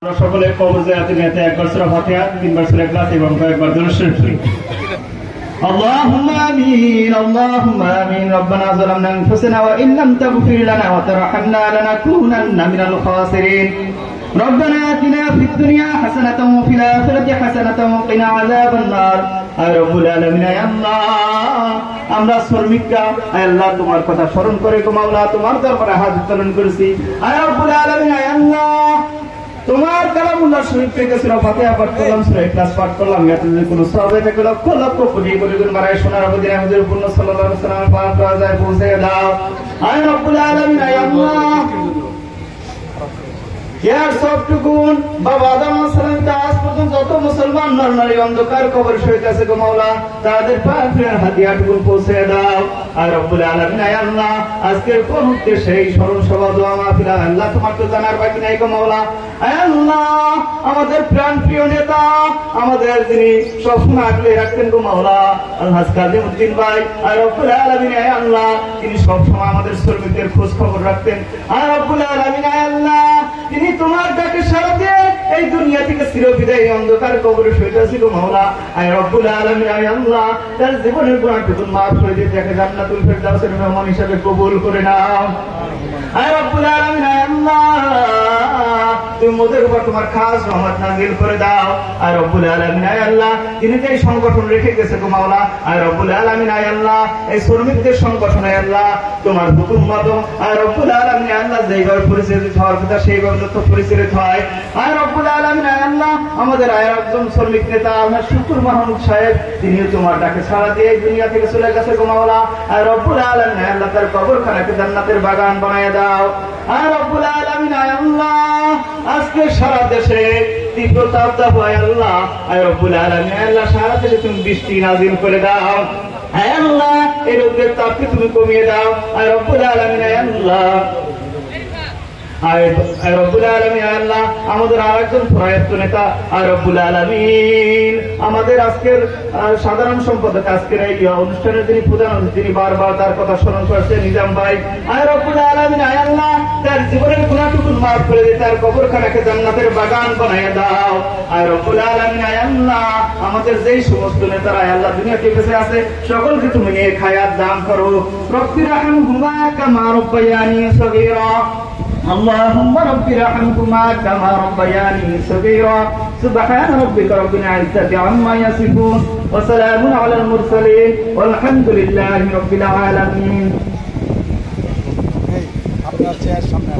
সকলে কবর জিয়ারতের নিয়তে একবার সূরা ফাতিহা, তিনবার সূরা ইখলাস এবং কয়েকবার দুরূদ শরীফ পড়ি। اللهم آمين اللهم آمين ربنا ظلمنا أنفسنا وإن لم تغفر لنا وترحمنا لنكونن من الخاسرين ربنا آتنا في الدنيا حسنة وفي الآخرة حسنة وقنا عذاب النار يا رب العالمين يا الله আমরা শ্রমিকরা আল্লাহ তোমার কথা স্মরণ করে গো মাওলা তোমার দরবারে হাত উত্তোলন করেছি। আয় রব্বুল আলামিন আয় আল্লাহ তোমার কালামুল্লাহ শরীফ থেকে সূরা ফাতিহা পাঠ করলাম, সূরা ইখলাস পাঠ করলাম, এতে যদি কোনো সওয়াব থাকে লক্ষ লক্ষ কোটি কোটি গুণ বাড়ায় সোনার মদিনায় হুজুর পূর্ণ সাল্লাল্লাহু আলাইহি ওয়াসাল্লাম পাক দরজায় পৌঁছে দাও। আয় রব্বুল আলামিন আয় আল্লাহ ইয়ার সবটুকুন বাবা আদম আলাইহিস সালাম থেকে আজ পর্যন্ত যত মুসলমান নর নারী অন্ধকার কবর শুয়ে আছে গো মাওলা তাদের পাপের হাদিয়াটুকুন পৌঁছে দাও। আর রব্বুল আলামিন আয় আল্লাহ আজকের কোন উদ্দেশ্যে এই স্মরণ সভা দোয়া মাহফিল আল্লাহ তোমার তো জানার বাকি নাই গো মাওলা। আয় আল্লাহ আমাদের প্রাণ প্রিয় নেতা আমাদের যিনি স্বপ্ন আগলে রাখতেন গো মাওলা আলহাজ কাজীউদ্দিন ভাই, আর রব্বুল আলামিন আয় আল্লাহ তিনি সব সময় আমাদের শ্রমিকদের খোঁজ খবর রাখতেন। আর রব্বুল আলামিন আয় আল্লাহ তিনি তোমার ডাকে সাড়া দিয়ে এই দুনিয়া থেকে চিরবিদায়ী অন্ধকার কবরে শুয়ে আছে গো মাওলা। আয় রব্বুল আলামিন আয় আল্লাহ তার জীবনের গুনাহটুকু মাফ করে দিয়ে তাকে জান্নাতুল ফেরদাউসের মেহমান হিসেবে কবুল করে নাও। আয় রব্বুল আলামিন আয় আল্লাহ তুমি মোদের উপর তোমার খাস রহমত নাযিল করে দাও। আয় রব্বুল আলামিন আয় আল্লাহ তিনি যে সংগঠন রেখে গেছে গো মাওলা আয় রব্বুল আলামিন আয় আল্লাহ এই শ্রমিকদের সংগঠন আয় আল্লাহ তোমার হুকুম মতো আয় রব্বুল আলামিন আয় আল্লাহ যেইভাবে পরিচালিত হওয়ার কথা সেইভাবে যত পরিচালিত হয়। আয় রব্বুল আলামিন আয় আল্লাহ আমাদের আয় একজন শ্রমিক নেতা আলহাজ শুকুর মাহমুদ সাহেব তিনিও তোমার ডাকে সাড়া দিয়ে এই দুনিয়া থেকে চলে গেছে গো মাওলা। আয় রব্বুল আলামিন আয় আল্লাহ তার কবরখানাকে জান্নাতের বাগান বানায় দাও। আয় রব্বুল আলামিন আয় আল্লাহ আজকে সারা দেশে তীব্র তাপ আয় আল্লাহ আয় রব্বুল আলামিন আয় আল্লাহ সারা দেশে তুমি বৃষ্টি নাযিল করে দাও। আয় আল্লাহ এই রোদের তাপকে তুমি কমিয়ে দাও। আয় রব্বুল আলামিন আয় আল্লাহ আয় রব্বুল আলামিন আয় আল্লাহ আমাদের আরেকজন প্রয়াত নেতা আয় রব্বুল আলামিন আমাদের আজকের সাধারণ সম্পাদক আজকের এই অনুষ্ঠানের যিনি প্রধান অতিথি তিনি বারবার তার কথা স্মরণ করছেন নিজাম ভাই। আয় রব্বুল আলামিন আয় আল্লাহ তার জীবনের গুনাহটুকু মাফ করে দিয়ে তার কবরখানাকে জান্নাতের বাগান বানায় দাও। আয় রব্বুল আলামিন আয় আল্লাহ আমাদের যেই সমস্ত নেতারা আয় আল্লাহ দুনিয়াতে বেঁচে আছে সকলকে তুমি নেক হায়াত দান করো। রব্বির রহমহুমা কামা রাব্বায়ানি সগীরা اللهم رب ارحمهما كما ربياني صغيرا سبحان ربك رب العزة عما يصفون وسلام على المرسلين والحمد لله رب العالمين। আপনার চেয়ার সামনে